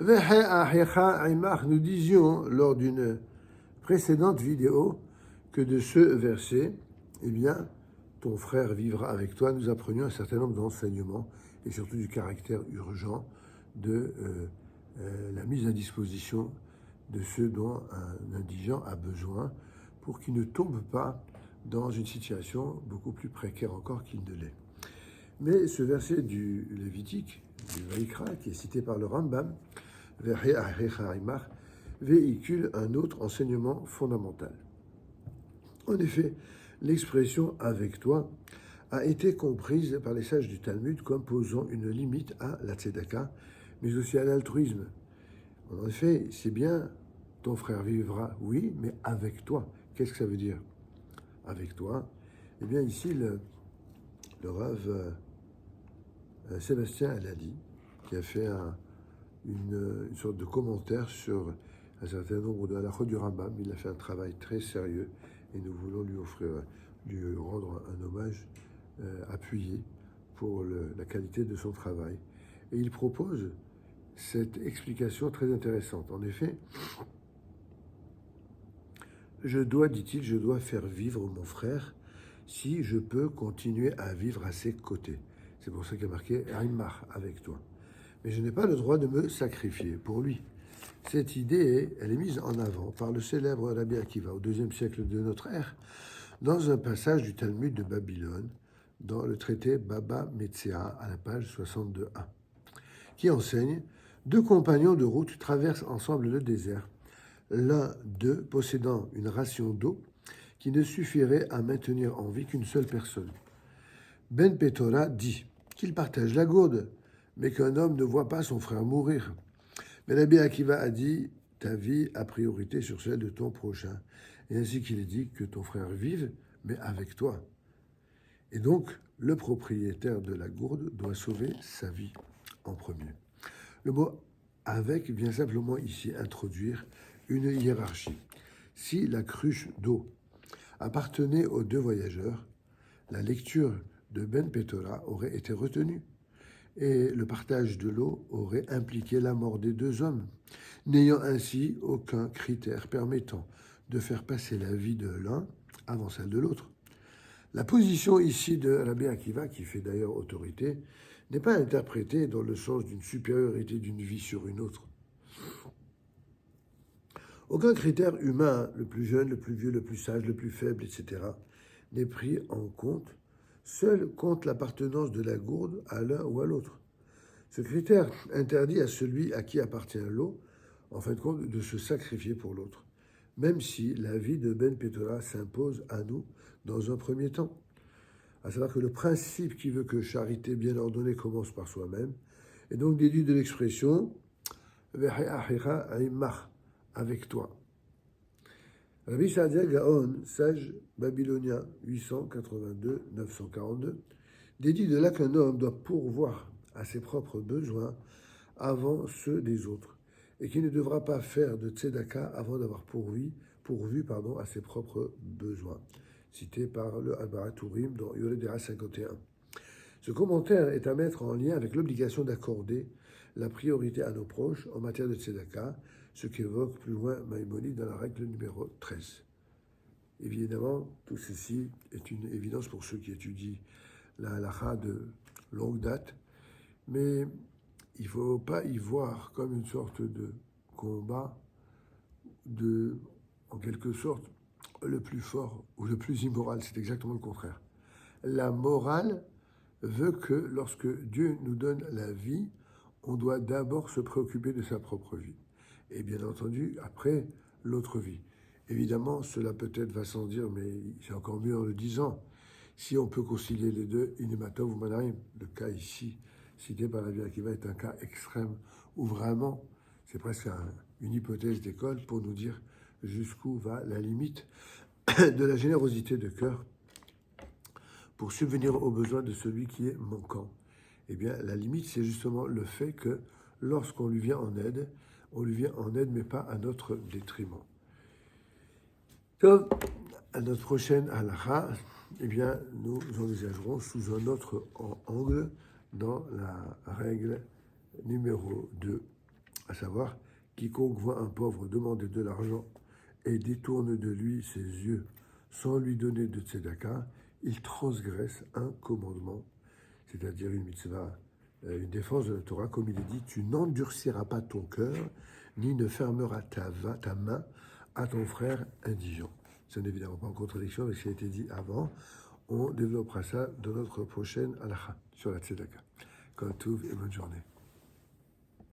Nous disions lors d'une précédente vidéo que de ce verset, eh bien, ton frère vivra avec toi. Nous apprenions un certain nombre d'enseignements et surtout du caractère urgent de la mise à disposition de ceux dont un indigent a besoin pour qu'il ne tombe pas dans une situation beaucoup plus précaire encore qu'il ne l'est. Mais ce verset du Lévitique, du Vaïkra, qui est cité par le Rambam, véhicule un autre enseignement fondamental. En effet, l'expression « avec toi » a été comprise par les sages du Talmud comme posant une limite à la tzedaka, mais aussi à l'altruisme. En effet, c'est bien « ton frère vivra », oui, mais avec toi. Qu'est-ce que ça veut dire ? Avec toi. Eh bien, ici, le Rav Sébastien Alali, qui a fait une sorte de commentaire sur un certain nombre de halachot du Rambam. Il a fait un travail très sérieux et nous voulons lui rendre un hommage appuyé pour la qualité de son travail. Et il propose cette explication très intéressante. En effet, dit-il, je dois faire vivre mon frère si je peux continuer à vivre à ses côtés. C'est pour ça qu'il y a marqué « Aïmar » avec toi. Mais je n'ai pas le droit de me sacrifier pour lui. Cette idée, elle est mise en avant par le célèbre Rabbi Akiva au IIe siècle de notre ère, dans un passage du Talmud de Babylone, dans le traité Baba Metzia, à la page 62a, qui enseigne « Deux compagnons de route traversent ensemble le désert, l'un d'eux possédant une ration d'eau qui ne suffirait à maintenir en vie qu'une seule personne. Ben Petora dit qu'il partage la gourde, mais qu'un homme ne voit pas son frère mourir. Mais Rabbi Akiva a dit « ta vie a priorité sur celle de ton prochain ». Et ainsi qu'il est dit que ton frère vive, mais avec toi. Et donc, le propriétaire de la gourde doit sauver sa vie en premier. Le mot « avec » vient simplement ici introduire une hiérarchie. Si la cruche d'eau appartenait aux deux voyageurs, la lecture de Ben Petora aurait été retenue et le partage de l'eau aurait impliqué la mort des deux hommes, n'ayant ainsi aucun critère permettant de faire passer la vie de l'un avant celle de l'autre. La position ici de Rabbi Akiva, qui fait d'ailleurs autorité, n'est pas interprétée dans le sens d'une supériorité d'une vie sur une autre. Aucun critère humain, le plus jeune, le plus vieux, le plus sage, le plus faible, etc., n'est pris en compte. Seul compte l'appartenance de la gourde à l'un ou à l'autre. Ce critère interdit à celui à qui appartient l'eau, en fin de compte, de se sacrifier pour l'autre, même si la vie de Ben Petora s'impose à nous dans un premier temps. À savoir que le principe qui veut que charité bien ordonnée commence par soi-même est donc déduit de l'expression « avec toi ». Rabbi Saadia Gaon, sage babylonien 882-942, dédie de là qu'un homme doit pourvoir à ses propres besoins avant ceux des autres, et qu'il ne devra pas faire de tzedaka avant d'avoir pourvu à ses propres besoins, cité par le Al-Baratourim dans Yoredera 51. Ce commentaire est à mettre en lien avec l'obligation d'accorder la priorité à nos proches en matière de tzedaka, ce qu'évoque plus loin Maïmonide dans la règle numéro 13. Évidemment, tout ceci est une évidence pour ceux qui étudient la halakha de longue date, mais il ne faut pas y voir comme une sorte de combat en quelque sorte, le plus fort ou le plus immoral. C'est exactement le contraire. La morale veut que lorsque Dieu nous donne la vie, on doit d'abord se préoccuper de sa propre vie. Et bien entendu, après, l'autre vie. Évidemment, cela peut-être va sans dire, mais c'est encore mieux en le disant. Si on peut concilier les deux, inimatov ou manarim, le cas ici, cité par Rabbi Akiva, est un cas extrême où vraiment, c'est presque une hypothèse d'école pour nous dire jusqu'où va la limite de la générosité de cœur pour subvenir aux besoins de celui qui est manquant. Eh bien, la limite, c'est justement le fait que lorsqu'on lui vient en aide, on lui vient en aide, mais pas à notre détriment. Comme à notre prochaine halakha, eh bien, nous envisagerons sous un autre angle dans la règle numéro 2 à savoir, quiconque voit un pauvre demander de l'argent et détourne de lui ses yeux sans lui donner de tzedaka, il transgresse un commandement, c'est-à-dire une mitzvah, une défense de la Torah, comme il est dit, tu n'endurciras pas ton cœur, ni ne fermeras ta main à ton frère indigent. Ce n'est évidemment pas en contradiction avec ce qui a été dit avant. On développera ça dans notre prochaine halakha sur la tzedaka. Kol Tov et bonne journée.